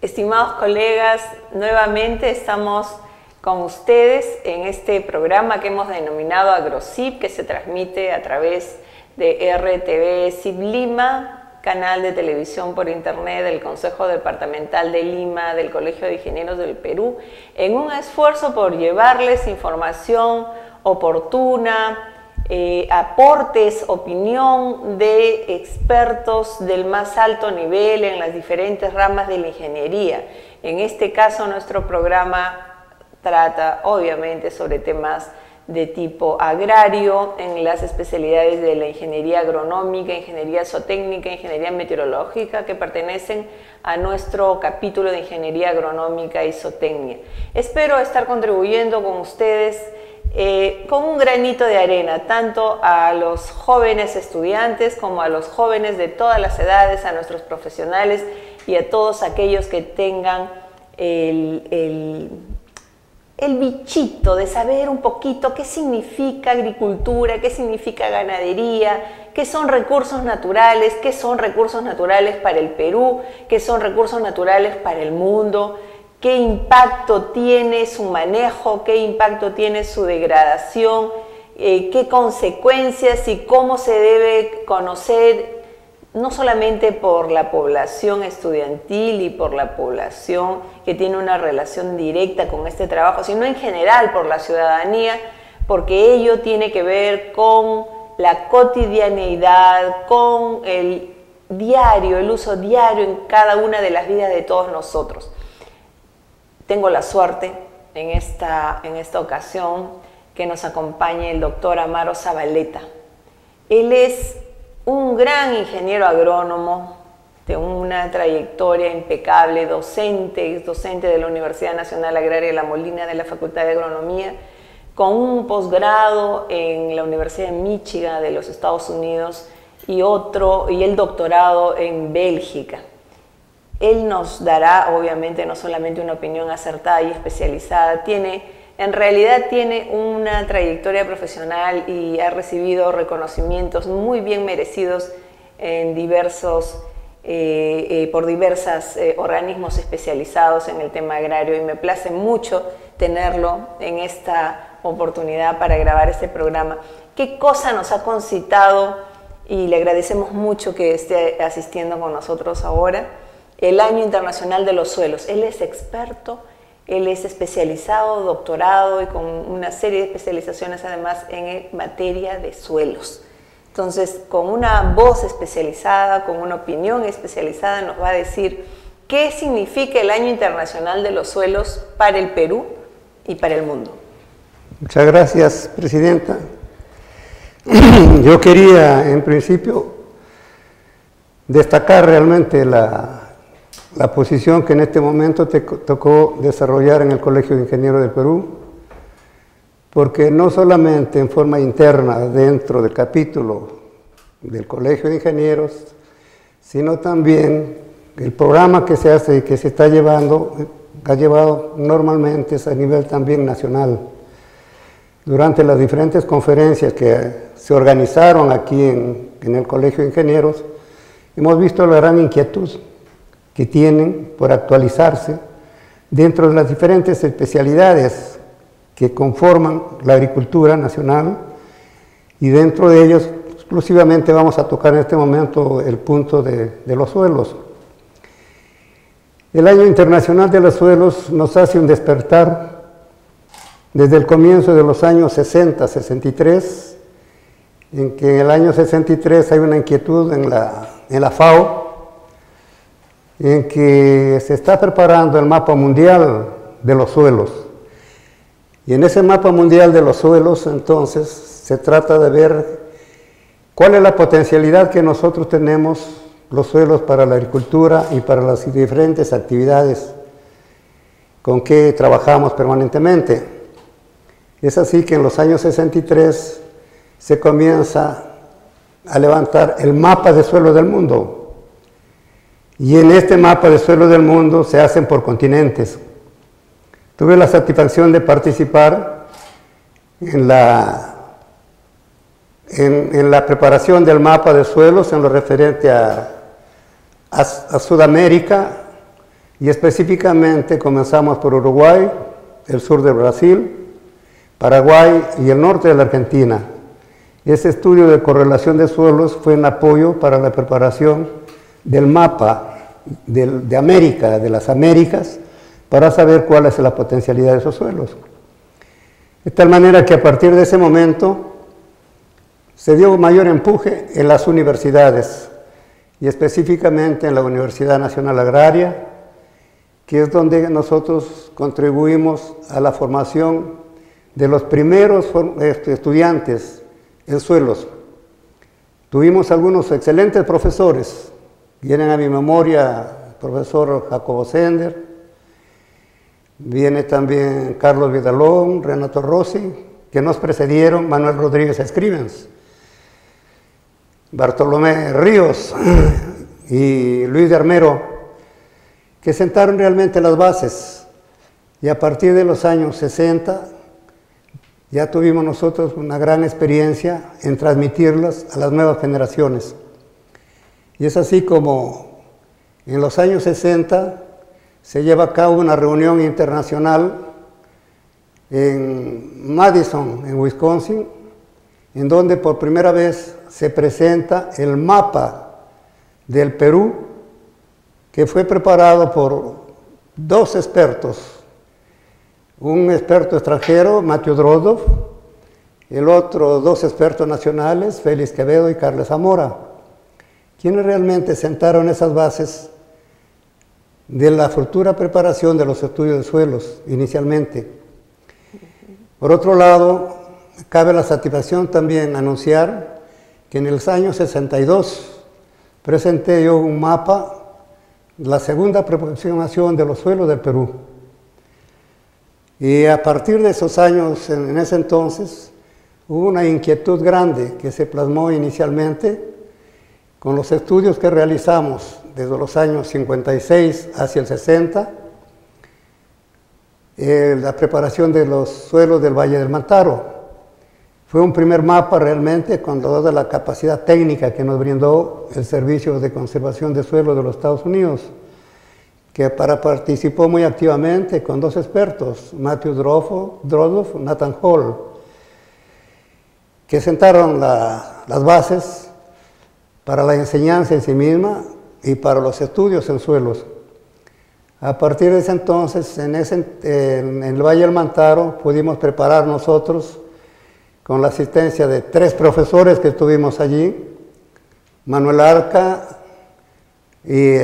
Estimados colegas, nuevamente estamos con ustedes en este programa que hemos denominado AgroCIP, que se transmite a través de RTV CIP Lima, canal de televisión por internet del Consejo Departamental de Lima, del Colegio de Ingenieros del Perú, en un esfuerzo por llevarles información oportuna, aportes, opinión de expertos del más alto nivel en las diferentes ramas de la ingeniería. En este caso, nuestro programa trata obviamente sobre temas de tipo agrario, en las especialidades de la ingeniería agronómica, ingeniería zootécnica, ingeniería meteorológica, que pertenecen a nuestro capítulo de ingeniería agronómica y zootecnia. Espero estar contribuyendo con ustedes con un granito de arena, tanto a los jóvenes estudiantes como a los jóvenes de todas las edades, a nuestros profesionales y a todos aquellos que tengan el bichito de saber un poquito qué significa agricultura, qué significa ganadería, qué son recursos naturales para el Perú, qué son recursos naturales para el mundo, qué impacto tiene su manejo, qué impacto tiene su degradación, qué consecuencias y cómo se debe conocer, no solamente por la población estudiantil y por la población que tiene una relación directa con este trabajo, sino en general por la ciudadanía, porque ello tiene que ver con la cotidianeidad, con el diario, el uso diario en cada una de las vidas de todos nosotros. Tengo la suerte en esta ocasión que nos acompañe el doctor Amaro Zabaleta. Él es un gran ingeniero agrónomo de una trayectoria impecable, docente de la Universidad Nacional Agraria La Molina de la Facultad de Agronomía, con un posgrado en la Universidad de Michigan de los Estados Unidos y el doctorado en Bélgica. Él nos dará, obviamente, no solamente una opinión acertada y especializada, en realidad tiene una trayectoria profesional y ha recibido reconocimientos muy bien merecidos en por diversos organismos especializados en el tema agrario, y me place mucho tenerlo en esta oportunidad para grabar este programa. ¿Qué cosa nos ha concitado? Y le agradecemos mucho que esté asistiendo con nosotros ahora. El Año Internacional de los Suelos. Él es experto, él es especializado, doctorado y con una serie de especializaciones además en materia de suelos. Entonces, con una voz especializada, con una opinión especializada, nos va a decir qué significa el Año Internacional de los Suelos para el Perú y para el mundo. Muchas gracias, Presidenta. Yo quería, en principio, destacar realmente la posición que en este momento te tocó desarrollar en el Colegio de Ingenieros del Perú, porque no solamente en forma interna dentro del capítulo del Colegio de Ingenieros, sino también el programa que se hace y que se está llevando, ha llevado normalmente a nivel también nacional. Durante las diferentes conferencias que se organizaron aquí en el Colegio de Ingenieros, hemos visto la gran inquietud que tienen por actualizarse dentro de las diferentes especialidades que conforman la agricultura nacional, y dentro de ellos exclusivamente vamos a tocar en este momento el punto de los suelos. El Año Internacional de los Suelos nos hace un despertar desde el comienzo de los años 60, 63, en que en el año 63 hay una inquietud en la FAO en que se está preparando el mapa mundial de los suelos. Y en ese mapa mundial de los suelos, entonces, se trata de ver cuál es la potencialidad que nosotros tenemos, los suelos, para la agricultura y para las diferentes actividades con que trabajamos permanentemente. Es así que en los años 63 se comienza a levantar el mapa de suelo del mundo. Y en este mapa de suelo del mundo se hacen por continentes. Tuve la satisfacción de participar en la preparación del mapa de suelos en lo referente a Sudamérica, y específicamente comenzamos por Uruguay, el sur de Brasil, Paraguay y el norte de la Argentina. Ese estudio de correlación de suelos fue en apoyo para la preparación del mapa de América, de las Américas, para saber cuál es la potencialidad de esos suelos. De tal manera que a partir de ese momento se dio mayor empuje en las universidades, y específicamente en la Universidad Nacional Agraria, que es donde nosotros contribuimos a la formación de los primeros estudiantes en suelos. Tuvimos algunos excelentes profesores. Vienen a mi memoria el profesor Jacobo Sender, viene también Carlos Vidalón, Renato Rossi, que nos precedieron, Manuel Rodríguez Escribens, Bartolomé Ríos y Luis de Armero, que sentaron realmente las bases. Y a partir de los años 60 ya tuvimos nosotros una gran experiencia en transmitirlas a las nuevas generaciones. Y es así como en los años 60 se lleva a cabo una reunión internacional en Madison, en Wisconsin, en donde por primera vez se presenta el mapa del Perú, que fue preparado por dos expertos, un experto extranjero, Matthew Drozdov, el otro, dos expertos nacionales, Félix Quevedo y Carles Zamora, quienes realmente sentaron esas bases de la futura preparación de los estudios de suelos inicialmente. Por otro lado, cabe la satisfacción también anunciar que en el año 62 presenté yo un mapa, la segunda aproximación de los suelos del Perú. Y a partir de esos años, en ese entonces, hubo una inquietud grande que se plasmó inicialmente con los estudios que realizamos desde los años 56 hacia el 60, la preparación de los suelos del Valle del Mantaro. Fue un primer mapa realmente con toda la capacidad técnica que nos brindó el Servicio de Conservación de Suelos de los Estados Unidos, que participó muy activamente con dos expertos, Matthew Drozdov, Nathan Hall, que sentaron las bases para la enseñanza en sí misma y para los estudios en suelos. A partir de ese entonces, en el Valle del Mantaro, pudimos preparar nosotros, con la asistencia de tres profesores que estuvimos allí, Manuel Arca y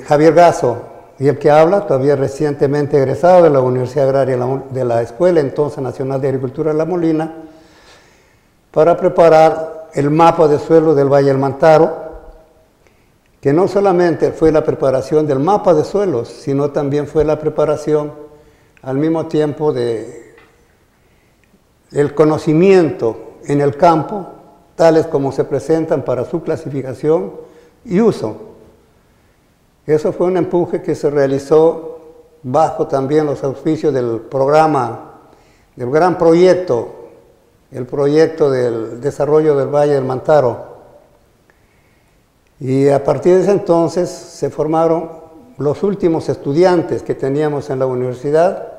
Javier Gazo, y el que habla, todavía recientemente egresado de la Universidad Agraria de la Escuela entonces Nacional de Agricultura de La Molina, para preparar el mapa de suelo del Valle del Mantaro, que no solamente fue la preparación del mapa de suelos, sino también fue la preparación al mismo tiempo del conocimiento en el campo, tales como se presentan para su clasificación y uso. Eso fue un empuje que se realizó bajo también los auspicios del programa, del gran proyecto, el proyecto del desarrollo del Valle del Mantaro. Y a partir de ese entonces se formaron los últimos estudiantes que teníamos en la universidad,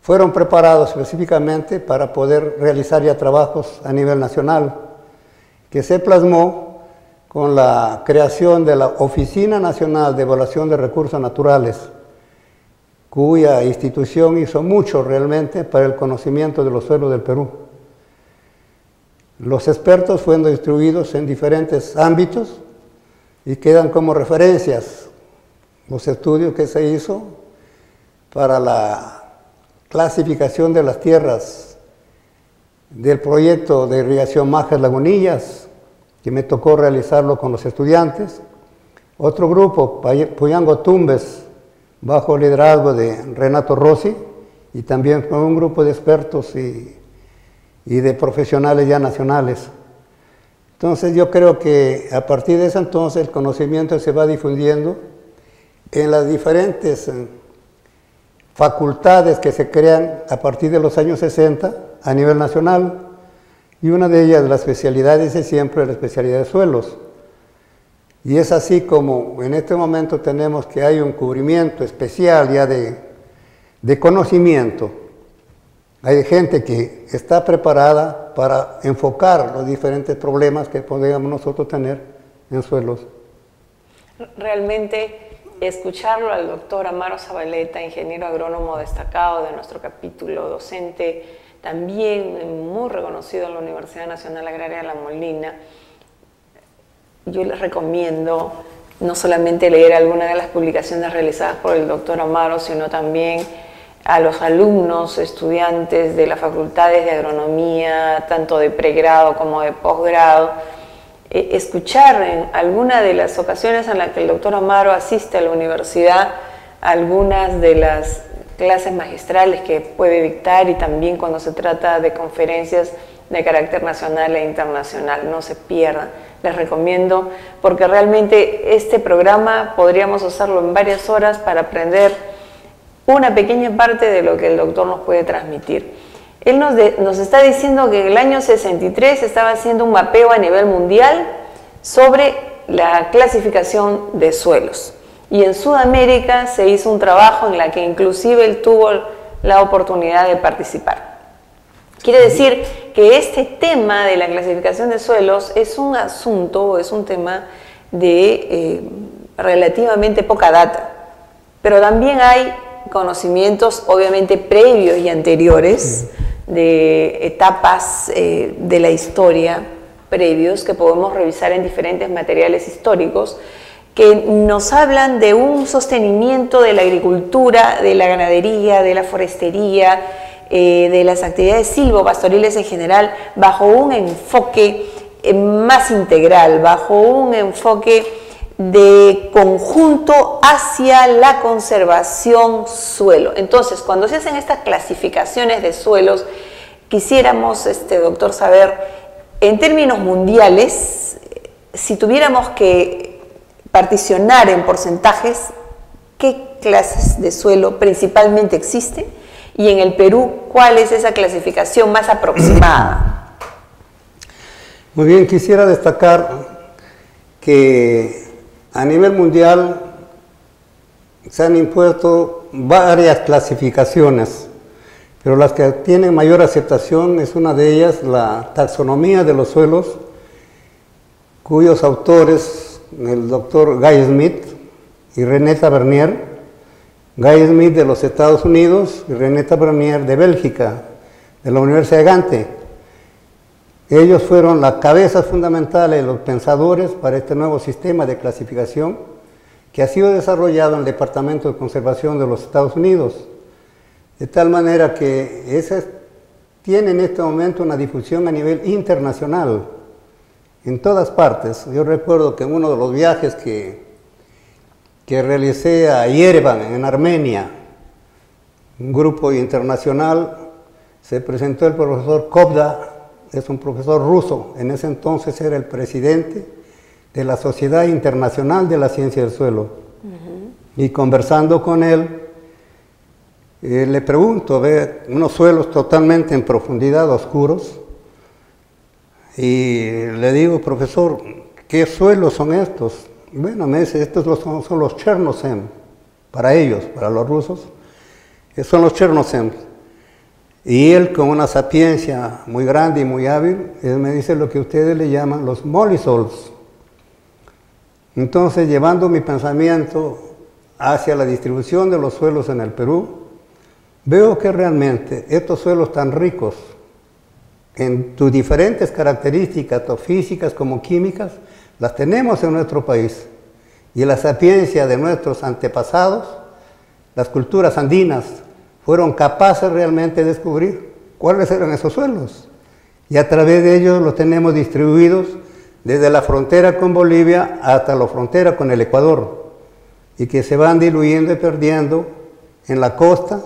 fueron preparados específicamente para poder realizar ya trabajos a nivel nacional, que se plasmó con la creación de la Oficina Nacional de Evaluación de Recursos Naturales, cuya institución hizo mucho realmente para el conocimiento de los suelos del Perú. Los expertos fueron distribuidos en diferentes ámbitos y quedan como referencias los estudios que se hizo para la clasificación de las tierras del proyecto de irrigación Majes Lagunillas, que me tocó realizarlo con los estudiantes. Otro grupo, Puyango Tumbes, bajo el liderazgo de Renato Rossi, y también con un grupo de expertos y de profesionales ya nacionales. Entonces yo creo que a partir de ese entonces el conocimiento se va difundiendo en las diferentes facultades que se crean a partir de los años 60 a nivel nacional, y una de ellas, la especialidad, dice siempre la especialidad de suelos. Y es así como en este momento tenemos que hay un cubrimiento especial ya de conocimiento. Hay gente que está preparada para enfocar los diferentes problemas que podríamos nosotros tener en suelos. Realmente escucharlo al doctor Amaro Zabaleta, ingeniero agrónomo destacado de nuestro capítulo docente, también muy reconocido en la Universidad Nacional Agraria de La Molina. Yo les recomiendo no solamente leer algunas de las publicaciones realizadas por el doctor Amaro, sino también a los alumnos, estudiantes de las facultades de agronomía, tanto de pregrado como de posgrado, escuchar en alguna de las ocasiones en las que el doctor Amaro asiste a la universidad, algunas de las clases magistrales que puede dictar, y también cuando se trata de conferencias de carácter nacional e internacional. No se pierdan, les recomiendo, porque realmente este programa podríamos usarlo en varias horas para aprender una pequeña parte de lo que el doctor nos puede transmitir. Él nos está diciendo que en el año 63 estaba haciendo un mapeo a nivel mundial sobre la clasificación de suelos. Y en Sudamérica se hizo un trabajo en la que inclusive él tuvo la oportunidad de participar. Quiere decir que este tema de la clasificación de suelos es un asunto, es un tema de relativamente poca data, pero también hay conocimientos obviamente previos y anteriores de etapas de la historia previos que podemos revisar en diferentes materiales históricos que nos hablan de un sostenimiento de la agricultura, de la ganadería, de la forestería, de las actividades silvopastoriles en general, bajo un enfoque más integral, bajo un enfoque de conjunto hacia la conservación suelo. Entonces, cuando se hacen estas clasificaciones de suelos, quisiéramos, doctor, saber, en términos mundiales, si tuviéramos que particionar en porcentajes, ¿qué clases de suelo principalmente existen? Y en el Perú, ¿cuál es esa clasificación más aproximada? Muy bien, quisiera destacar que a nivel mundial se han impuesto varias clasificaciones, pero las que tienen mayor aceptación es una de ellas, la taxonomía de los suelos, cuyos autores, el doctor Guy Smith y René Tavernier, Guy Smith de los Estados Unidos y René Tavernier de Bélgica, de la Universidad de Gante. Ellos fueron las cabezas fundamentales, los pensadores para este nuevo sistema de clasificación que ha sido desarrollado en el Departamento de Conservación de los Estados Unidos. De tal manera que tiene en este momento una difusión a nivel internacional, en todas partes. Yo recuerdo que en uno de los viajes que realicé a Yerevan, en Armenia, un grupo internacional, se presentó el profesor Kovda, es un profesor ruso, en ese entonces era el presidente de la Sociedad Internacional de la Ciencia del Suelo. Y conversando con él, le pregunto, ve unos suelos totalmente en profundidad, oscuros, y le digo, profesor, ¿qué suelos son estos? Bueno, me dice, estos son los Chernozem, para ellos, para los rusos, son los Chernozem. Y él, con una sapiencia muy grande y muy hábil, él me dice lo que ustedes le llaman los molisols. Entonces, llevando mi pensamiento hacia la distribución de los suelos en el Perú, veo que realmente estos suelos tan ricos en sus diferentes características, tanto físicas como químicas, las tenemos en nuestro país. y la sapiencia de nuestros antepasados, las culturas andinas, fueron capaces realmente de descubrir cuáles eran esos suelos. Y a través de ellos los tenemos distribuidos desde la frontera con Bolivia hasta la frontera con el Ecuador, y que se van diluyendo y perdiendo en la costa,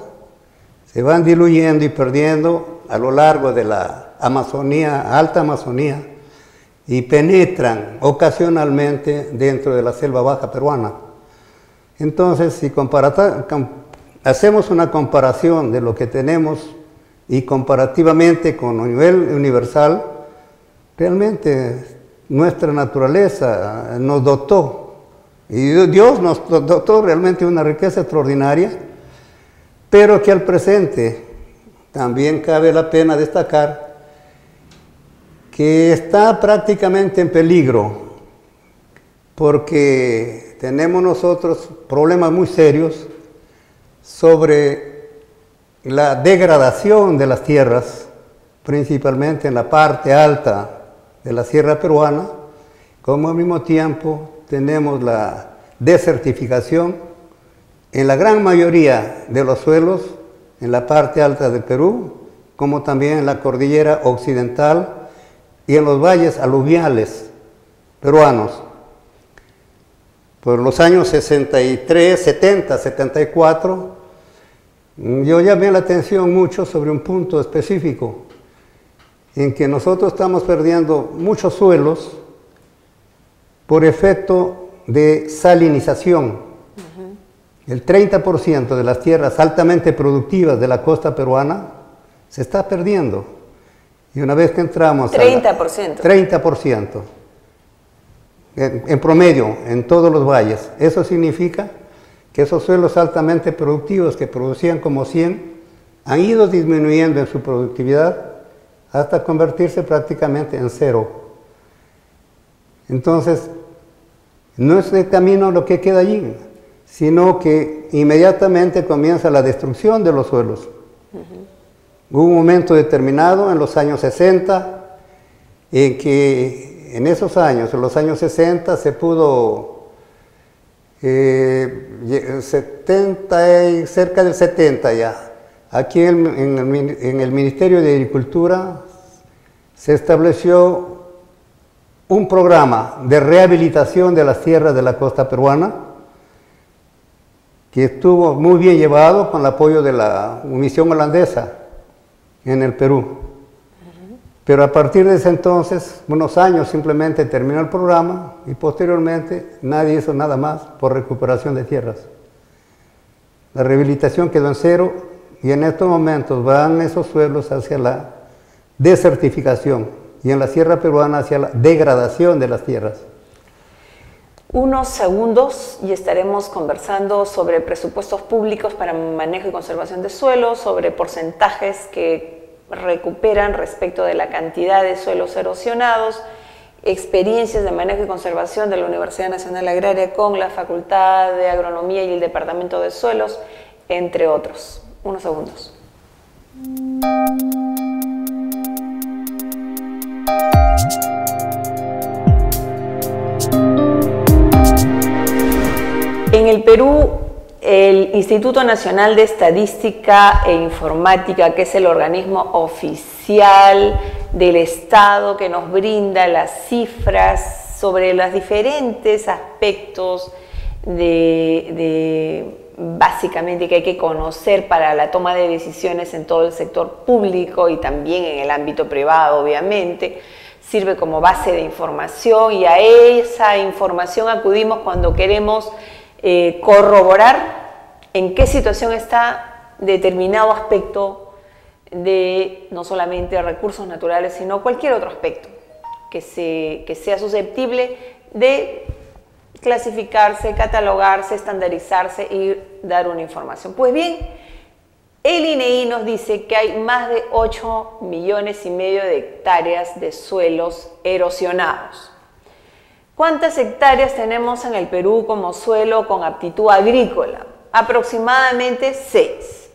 se van diluyendo y perdiendo a lo largo de la Amazonía, alta Amazonía, y penetran ocasionalmente dentro de la selva baja peruana. Entonces, si hacemos una comparación de lo que tenemos y comparativamente con el nivel universal, realmente nuestra naturaleza nos dotó, y Dios nos dotó realmente una riqueza extraordinaria, pero que al presente también cabe la pena destacar que está prácticamente en peligro, porque tenemos nosotros problemas muy serios sobre la degradación de las tierras, principalmente en la parte alta de la sierra peruana, como al mismo tiempo tenemos la desertificación en la gran mayoría de los suelos en la parte alta del Perú, como también en la cordillera occidental y en los valles aluviales peruanos. Por los años 63, 70, 74, yo llamé la atención mucho sobre un punto específico, en que nosotros estamos perdiendo muchos suelos por efecto de salinización. El 30% de las tierras altamente productivas de la costa peruana se está perdiendo. Y una vez que entramos 30%. 30%. En promedio, en todos los valles. Eso significa que esos suelos altamente productivos que producían como 100 han ido disminuyendo en su productividad hasta convertirse prácticamente en cero. Entonces, no es el camino lo que queda allí, sino que inmediatamente comienza la destrucción de los suelos. Hubo un momento determinado en los años 60 en que en esos años, en los años 60, se pudo 70, cerca del 70 ya, aquí en el Ministerio de Agricultura se estableció un programa de rehabilitación de las tierras de la costa peruana, que estuvo muy bien llevado con el apoyo de la misión holandesa en el Perú. Pero a partir de ese entonces, unos años simplemente terminó el programa y posteriormente nadie hizo nada más por recuperación de tierras. La rehabilitación quedó en cero y en estos momentos van esos suelos hacia la desertificación y en la sierra peruana hacia la degradación de las tierras. Unos segundos y estaremos conversando sobre presupuestos públicos para manejo y conservación de suelos, sobre porcentajes que recuperan respecto de la cantidad de suelos erosionados, experiencias de manejo y conservación de la Universidad Nacional Agraria con la Facultad de Agronomía y el Departamento de Suelos, entre otros. Unos segundos. En el Perú, el Instituto Nacional de Estadística e Informática, que es el organismo oficial del Estado que nos brinda las cifras sobre los diferentes aspectos básicamente que hay que conocer para la toma de decisiones en todo el sector público y también en el ámbito privado, obviamente, sirve como base de información y a esa información acudimos cuando queremos corroborar en qué situación está determinado aspecto de no solamente recursos naturales, sino cualquier otro aspecto que sea susceptible de clasificarse, catalogarse, estandarizarse y dar una información. Pues bien, el INEI nos dice que hay más de 8,5 millones de hectáreas de suelos erosionados. ¿Cuántas hectáreas tenemos en el Perú como suelo con aptitud agrícola? Aproximadamente 6.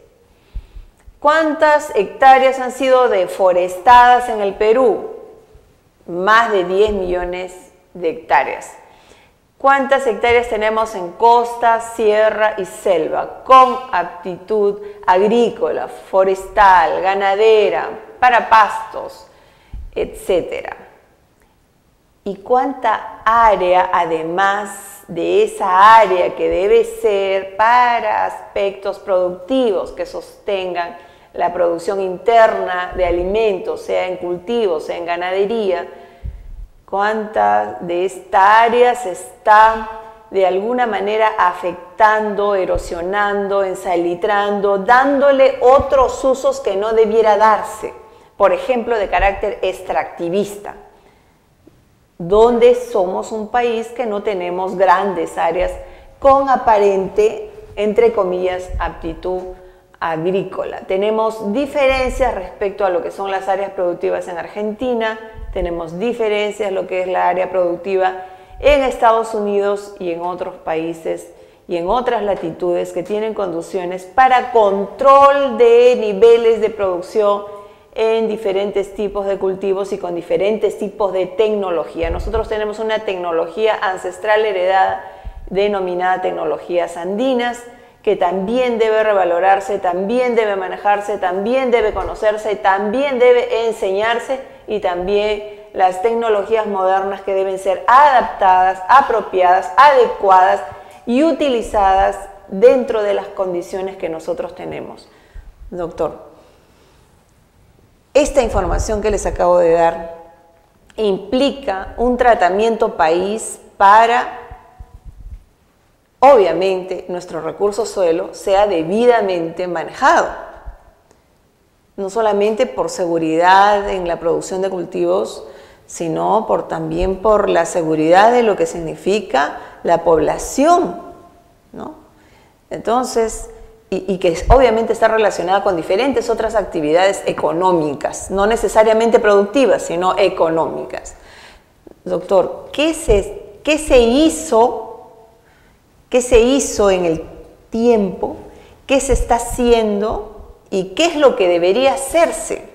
¿Cuántas hectáreas han sido deforestadas en el Perú? Más de 10 millones de hectáreas. ¿Cuántas hectáreas tenemos en costa, sierra y selva con aptitud agrícola, forestal, ganadera, para pastos, etcétera? ¿Y cuánta área, además de esa área que debe ser para aspectos productivos que sostengan la producción interna de alimentos, sea en cultivos, sea en ganadería, cuánta de esta área se está de alguna manera afectando, erosionando, ensalitrando, dándole otros usos que no debiera darse, por ejemplo, de carácter extractivista, donde somos un país que no tenemos grandes áreas con aparente, entre comillas, aptitud agrícola. Tenemos diferencias respecto a lo que son las áreas productivas en Argentina, tenemos diferencias en lo que es la área productiva en Estados Unidos y en otros países y en otras latitudes que tienen condiciones para control de niveles de producción en diferentes tipos de cultivos y con diferentes tipos de tecnología. Nosotros tenemos una tecnología ancestral heredada denominada tecnologías andinas, que también debe revalorarse, también debe manejarse, también debe conocerse, también debe enseñarse, y también las tecnologías modernas que deben ser adaptadas, apropiadas, adecuadas y utilizadas dentro de las condiciones que nosotros tenemos. Doctor, esta información que les acabo de dar implica un tratamiento país para, obviamente, nuestro recurso suelo sea debidamente manejado, no solamente por seguridad en la producción de cultivos, sino también por la seguridad de lo que significa la población, ¿no? Entonces, y que obviamente está relacionada con diferentes otras actividades económicas, no necesariamente productivas, sino económicas. Doctor, ¿qué se hizo en el tiempo? ¿Qué se está haciendo? ¿Y qué es lo que debería hacerse?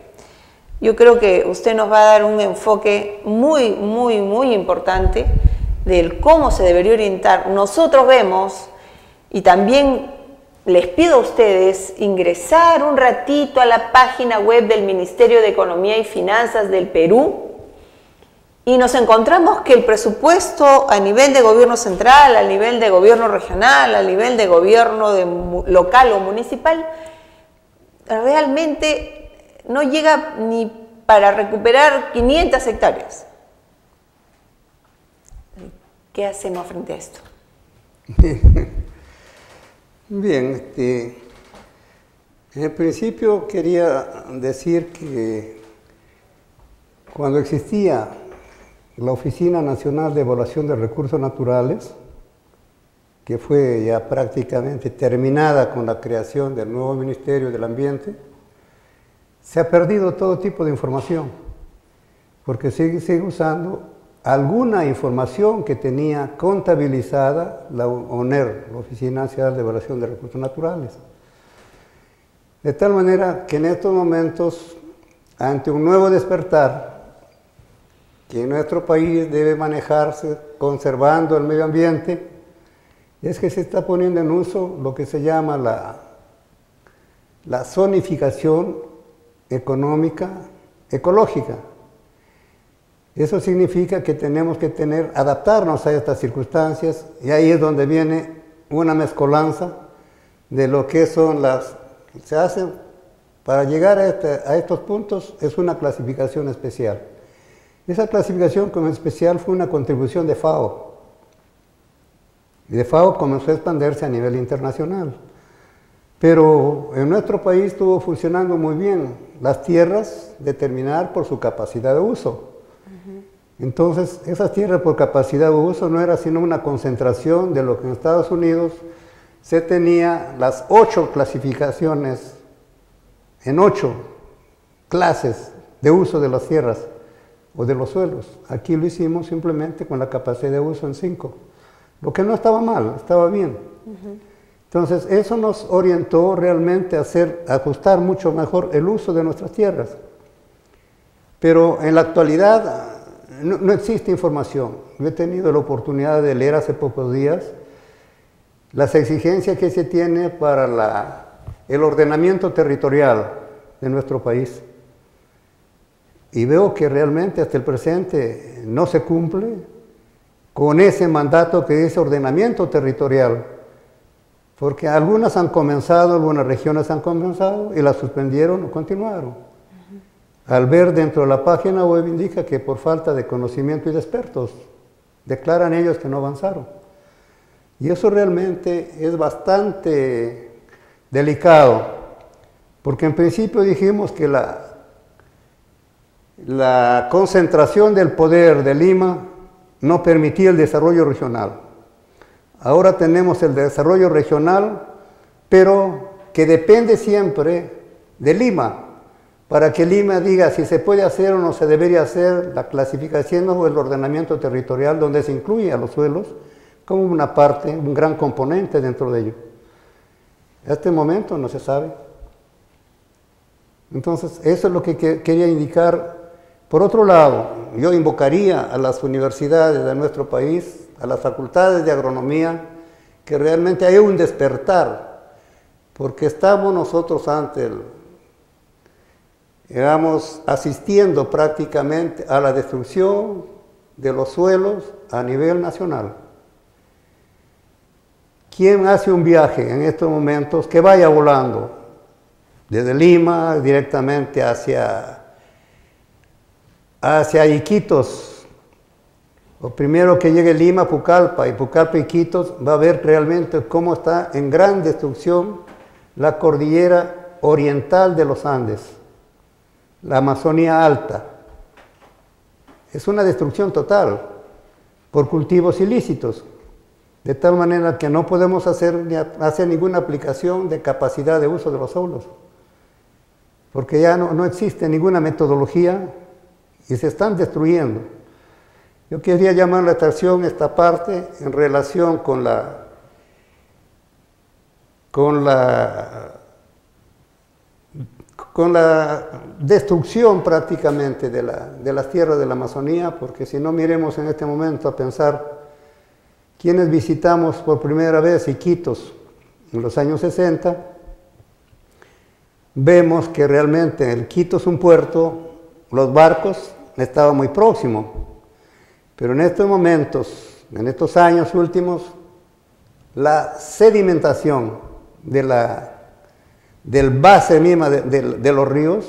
Yo creo que usted nos va a dar un enfoque muy, muy, muy importante del cómo se debería orientar. Nosotros vemos, y también les pido a ustedes ingresar un ratito a la página web del Ministerio de Economía y Finanzas del Perú, y nos encontramos que el presupuesto a nivel de gobierno central, a nivel de gobierno regional, a nivel de gobierno local o municipal, realmente no llega ni para recuperar 500 hectáreas. ¿Qué hacemos frente a esto? Bien, en el principio quería decir que cuando existía la Oficina Nacional de Evaluación de Recursos Naturales, que fue ya prácticamente terminada con la creación del nuevo Ministerio del Ambiente, se ha perdido todo tipo de información, porque sigue usando alguna información que tenía contabilizada la ONER, la Oficina Nacional de Evaluación de Recursos Naturales. De tal manera que en estos momentos, ante un nuevo despertar, que en nuestro país debe manejarse conservando el medio ambiente, es que se está poniendo en uso lo que se llama la zonificación económica ecológica. Eso significa que tenemos que adaptarnos a estas circunstancias, y ahí es donde viene una mezcolanza de lo que son se hacen para llegar a estos puntos. Es una clasificación especial. Esa clasificación como especial fue una contribución de FAO, y de FAO comenzó a expandirse a nivel internacional. Pero en nuestro país estuvo funcionando muy bien las tierras determinadas por su capacidad de uso. Entonces, esas tierras por capacidad de uso no era sino una concentración de lo que en Estados Unidos se tenía las 8 clasificaciones, en 8 clases de uso de las tierras o de los suelos. Aquí lo hicimos simplemente con la capacidad de uso en 5, lo que no estaba mal, estaba bien. Entonces, eso nos orientó realmente a ajustar mucho mejor el uso de nuestras tierras. Pero en la actualidad no existe información. Yo he tenido la oportunidad de leer hace pocos días las exigencias que se tiene para el ordenamiento territorial de nuestro país. Y veo que realmente hasta el presente no se cumple con ese mandato que dice ordenamiento territorial, porque algunas han comenzado, algunas regiones han comenzado y las suspendieron o continuaron. Al ver dentro de la página web indica que por falta de conocimiento y de expertos, declaran ellos que no avanzaron. Y eso realmente es bastante delicado, porque en principio dijimos que la concentración del poder de Lima no permitía el desarrollo regional. Ahora tenemos el desarrollo regional, pero que depende siempre de Lima, para que Lima diga si se puede hacer o no se debería hacer la clasificación o el ordenamiento territorial, donde se incluye a los suelos como una parte, un gran componente dentro de ello. En este momento no se sabe. Entonces, eso es lo que quería indicar. Por otro lado, yo invocaría a las universidades de nuestro país, a las facultades de agronomía, que realmente haya un despertar, porque estamos nosotros asistiendo prácticamente a la destrucción de los suelos a nivel nacional. ¿Quién hace un viaje en estos momentos que vaya volando desde Lima directamente hacia Iquitos? O primero que llegue Lima, Pucallpa, y Pucallpa, Iquitos, va a ver realmente cómo está en gran destrucción la cordillera oriental de los Andes, la Amazonía alta. Es una destrucción total por cultivos ilícitos, de tal manera que no podemos hacer ninguna aplicación de capacidad de uso de los suelos, porque ya no existe ninguna metodología y se están destruyendo. Yo quería llamar la atención esta parte en relación con la destrucción prácticamente de las tierras de la Amazonía, porque si no miremos en este momento a pensar quienes visitamos por primera vez Iquitos en los años 60, vemos que realmente el Quito es un puerto, los barcos estaban muy próximos, pero en estos momentos, en estos años últimos, la sedimentación del base misma de los ríos,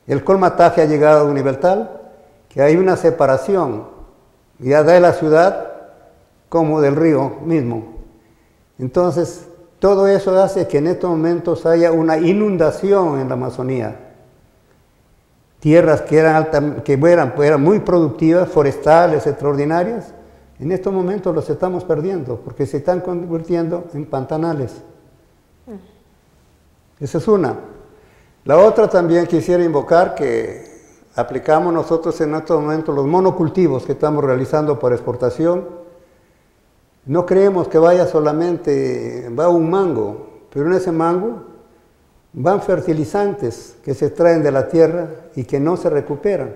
el colmataje ha llegado a un nivel tal que hay una separación ya de la ciudad como del río mismo. Entonces, todo eso hace que en estos momentos haya una inundación en la Amazonía. Tierras que eran muy productivas, forestales, extraordinarias, en estos momentos los estamos perdiendo porque se están convirtiendo en pantanales. Esa es una. La otra también quisiera invocar que aplicamos nosotros en estos momentos los monocultivos que estamos realizando para exportación. No creemos que va un mango, pero en ese mango van fertilizantes que se extraen de la tierra y que no se recuperan.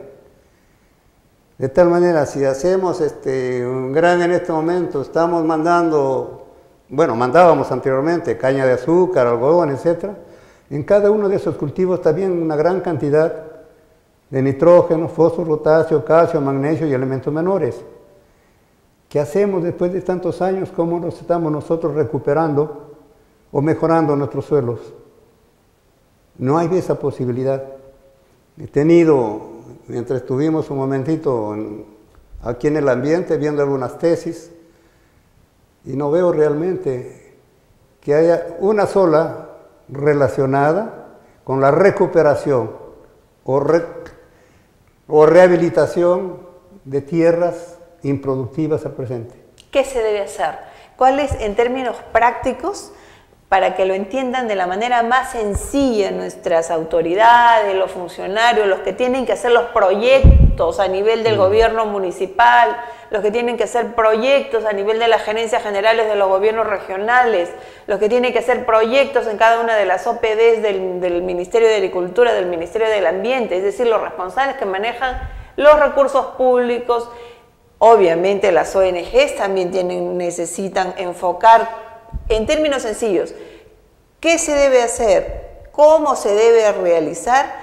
De tal manera, si hacemos un gran en este momento, estamos mandábamos anteriormente caña de azúcar, algodón, etc. En cada uno de esos cultivos también una gran cantidad de nitrógeno, fósforo, potasio, calcio, magnesio y elementos menores. ¿Qué hacemos después de tantos años? ¿Cómo nos estamos nosotros recuperando o mejorando nuestros suelos? No hay esa posibilidad. He tenido, mientras estuvimos un momentito aquí en el ambiente viendo algunas tesis, y no veo realmente que haya una sola relacionada con la recuperación o rehabilitación de tierras improductivas al presente. ¿Qué se debe hacer? ¿Cuáles, en términos prácticos, para que lo entiendan de la manera más sencilla nuestras autoridades, los funcionarios, los que tienen que hacer los proyectos a nivel del gobierno municipal, los que tienen que hacer proyectos a nivel de las gerencias generales de los gobiernos regionales, los que tienen que hacer proyectos en cada una de las OPDs del Ministerio de Agricultura, del Ministerio del Ambiente, es decir, los responsables que manejan los recursos públicos. Obviamente las ONGs también necesitan enfocar en términos sencillos qué se debe hacer, cómo se debe realizar,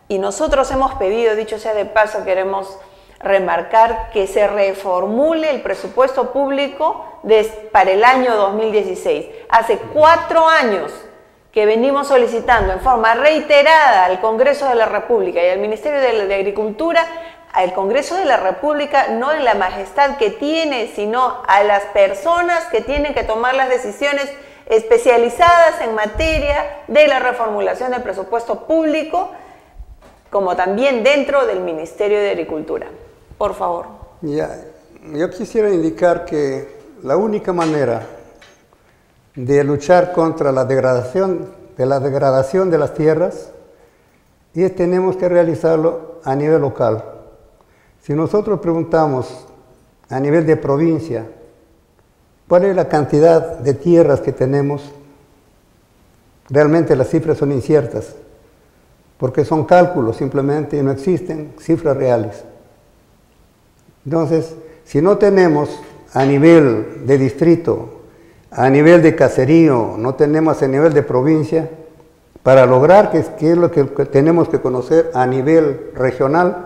y nosotros hemos pedido, dicho sea de paso, queremos remarcar que se reformule el presupuesto público para el año 2016. Hace 4 años que venimos solicitando en forma reiterada al Congreso de la República y al Ministerio de Agricultura, al Congreso de la República, no en la majestad que tiene, sino a las personas que tienen que tomar las decisiones especializadas en materia de la reformulación del presupuesto público, como también dentro del Ministerio de Agricultura. Por favor. Ya, yo quisiera indicar que la única manera de luchar contra la degradación de las tierras y tenemos que realizarlo a nivel local. Si nosotros preguntamos a nivel de provincia, ¿cuál es la cantidad de tierras que tenemos? Realmente las cifras son inciertas, porque son cálculos simplemente y no existen cifras reales. Entonces, si no tenemos a nivel de distrito, a nivel de caserío, no tenemos a nivel de provincia, para lograr qué es lo que tenemos que conocer a nivel regional,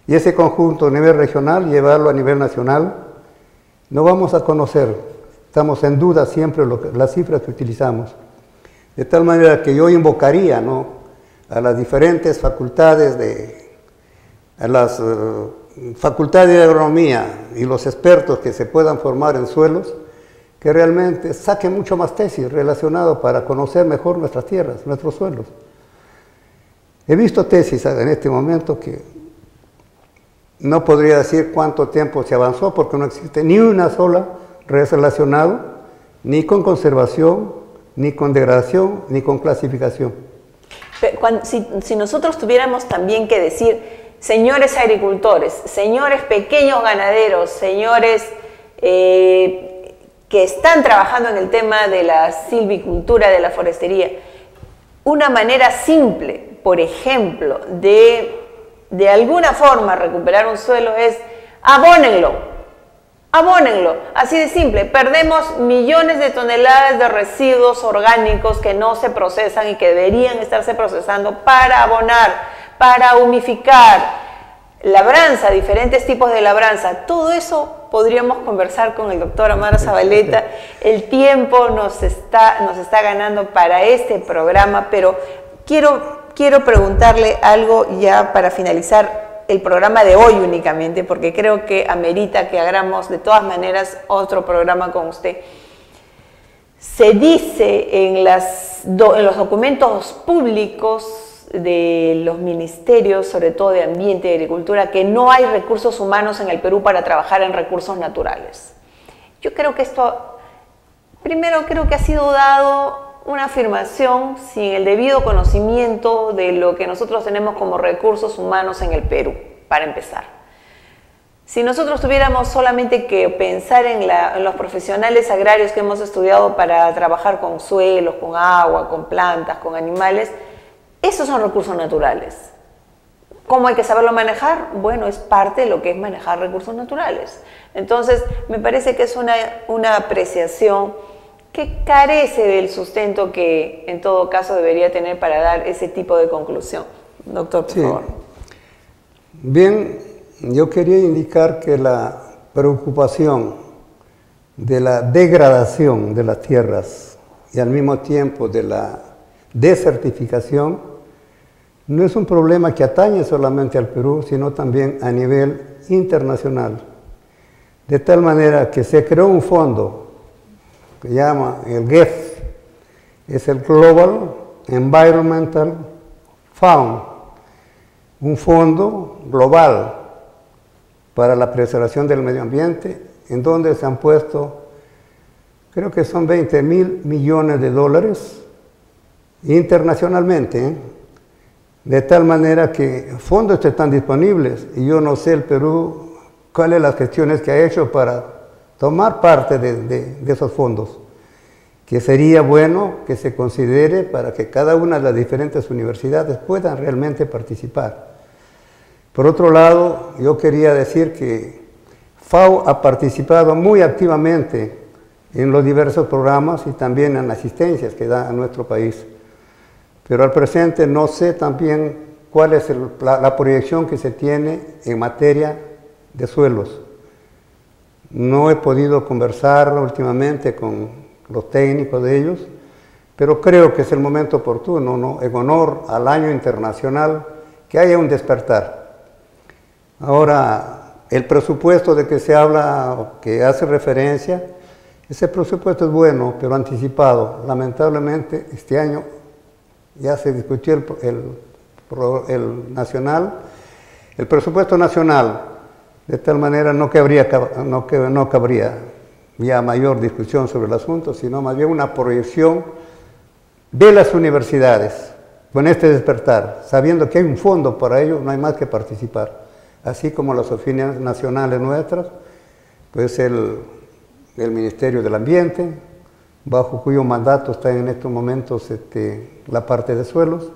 y ese conjunto a nivel regional llevarlo a nivel nacional, no vamos a conocer, estamos en duda siempre las cifras que utilizamos. De tal manera que yo invocaría, ¿no?, a las diferentes facultades facultades de agronomía y los expertos que se puedan formar en suelos, que realmente saquen mucho más tesis relacionadas para conocer mejor nuestras tierras, nuestros suelos. He visto tesis en este momento que no podría decir cuánto tiempo se avanzó porque no existe ni una sola relacionada ni con conservación, ni con degradación, ni con clasificación. Si nosotros tuviéramos también que decir, señores agricultores, señores pequeños ganaderos, señores que están trabajando en el tema de la silvicultura, de la forestería, una manera simple, por ejemplo, de alguna forma recuperar un suelo es abónenlo, así de simple. Perdemos millones de toneladas de residuos orgánicos que no se procesan y que deberían estarse procesando para abonar, para humificar, labranza, diferentes tipos de labranza. Todo eso podríamos conversar con el doctor Amaro Zabaleta. El tiempo nos está ganando para este programa, pero quiero preguntarle algo ya para finalizar el programa de hoy únicamente, porque creo que amerita que hagamos de todas maneras otro programa con usted. Se dice en los documentos públicos de los ministerios, sobre todo de Ambiente y Agricultura, que no hay recursos humanos en el Perú para trabajar en recursos naturales. Yo creo que esto, primero creo que ha sido dado una afirmación sin el debido conocimiento de lo que nosotros tenemos como recursos humanos en el Perú, para empezar. Si nosotros tuviéramos solamente que pensar en los profesionales agrarios que hemos estudiado para trabajar con suelos, con agua, con plantas, con animales, esos son recursos naturales. ¿Cómo hay que saberlo manejar? Bueno, es parte de lo que es manejar recursos naturales. Entonces, me parece que es una apreciación que carece del sustento que en todo caso debería tener para dar ese tipo de conclusión. Doctor, por favor. Bien, yo quería indicar que la preocupación de la degradación de las tierras y al mismo tiempo de la desertificación no es un problema que atañe solamente al Perú, sino también a nivel internacional. De tal manera que se creó un fondo que se llama el GEF, es el Global Environmental Fund, un fondo global para la preservación del medio ambiente, en donde se han puesto, creo que son 20.000 millones de dólares internacionalmente, de tal manera que fondos están disponibles, y yo no sé el Perú cuáles las gestiones que ha hecho para tomar parte de esos fondos, que sería bueno que se considere para que cada una de las diferentes universidades puedan realmente participar. Por otro lado, yo quería decir que FAO ha participado muy activamente en los diversos programas y también en asistencias que da a nuestro país. Pero al presente no sé también cuál es la proyección que se tiene en materia de suelos. No he podido conversar últimamente con los técnicos de ellos, pero creo que es el momento oportuno, ¿no?, en honor al año internacional, que haya un despertar. Ahora, el presupuesto de que se habla, que hace referencia, ese presupuesto es bueno, pero anticipado. Lamentablemente, este año ya se discutió el nacional, el presupuesto nacional, de tal manera no cabría ya mayor discusión sobre el asunto, sino más bien una proyección de las universidades con este despertar, sabiendo que hay un fondo para ello, no hay más que participar. Así como las oficinas nacionales nuestras, pues el Ministerio del Ambiente, bajo cuyo mandato está en estos momentos la parte de suelos,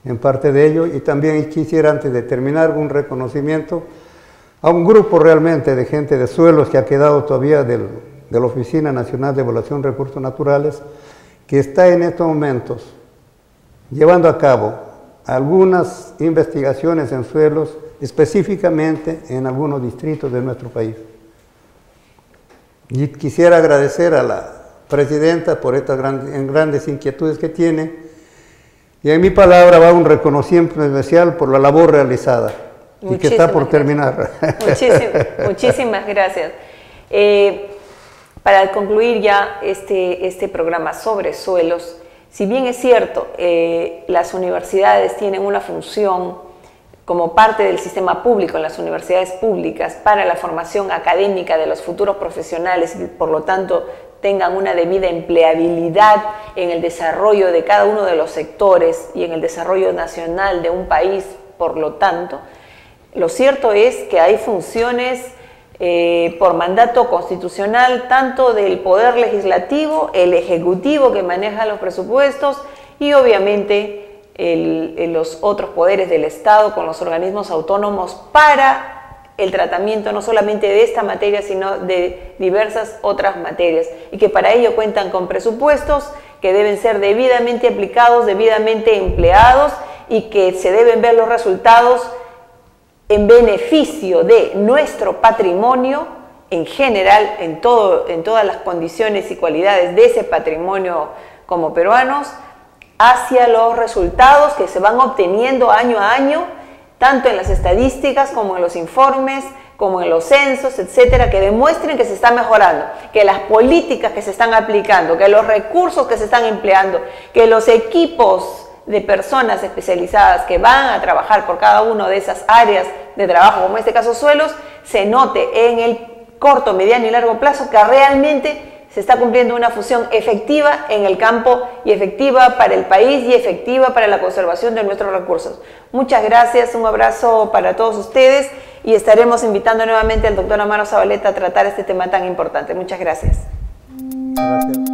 en parte de ello, y también quisiera, antes de terminar, un reconocimiento a un grupo realmente de gente de suelos que ha quedado todavía de la Oficina Nacional de Evaluación de Recursos Naturales, que está en estos momentos llevando a cabo algunas investigaciones en suelos, específicamente en algunos distritos de nuestro país. Y quisiera agradecer a la presidenta por estas grandes inquietudes que tiene, y en mi palabra va un reconocimiento especial por la labor realizada y que está por terminar. Muchísimas gracias. Para concluir ya este programa sobre suelos, si bien es cierto, las universidades tienen una función como parte del sistema público en las universidades públicas para la formación académica de los futuros profesionales y por lo tanto tengan una debida empleabilidad en el desarrollo de cada uno de los sectores y en el desarrollo nacional de un país, por lo tanto, lo cierto es que hay funciones por mandato constitucional, tanto del Poder Legislativo, el Ejecutivo que maneja los presupuestos y obviamente los otros poderes del Estado con los organismos autónomos para el tratamiento no solamente de esta materia, sino de diversas otras materias, y que para ello cuentan con presupuestos que deben ser debidamente aplicados, debidamente empleados, y que se deben ver los resultados en beneficio de nuestro patrimonio en general, en todas las condiciones y cualidades de ese patrimonio como peruanos, hacia los resultados que se van obteniendo año a año, tanto en las estadísticas como en los informes, como en los censos, etcétera, que demuestren que se está mejorando, que las políticas que se están aplicando, que los recursos que se están empleando, que los equipos de personas especializadas que van a trabajar por cada una de esas áreas de trabajo, como en este caso suelos, se note en el corto, mediano y largo plazo que realmente se está cumpliendo una función efectiva en el campo y efectiva para el país y efectiva para la conservación de nuestros recursos. Muchas gracias, un abrazo para todos ustedes y estaremos invitando nuevamente al doctor Amaro Zabaleta a tratar este tema tan importante. Muchas gracias. Gracias.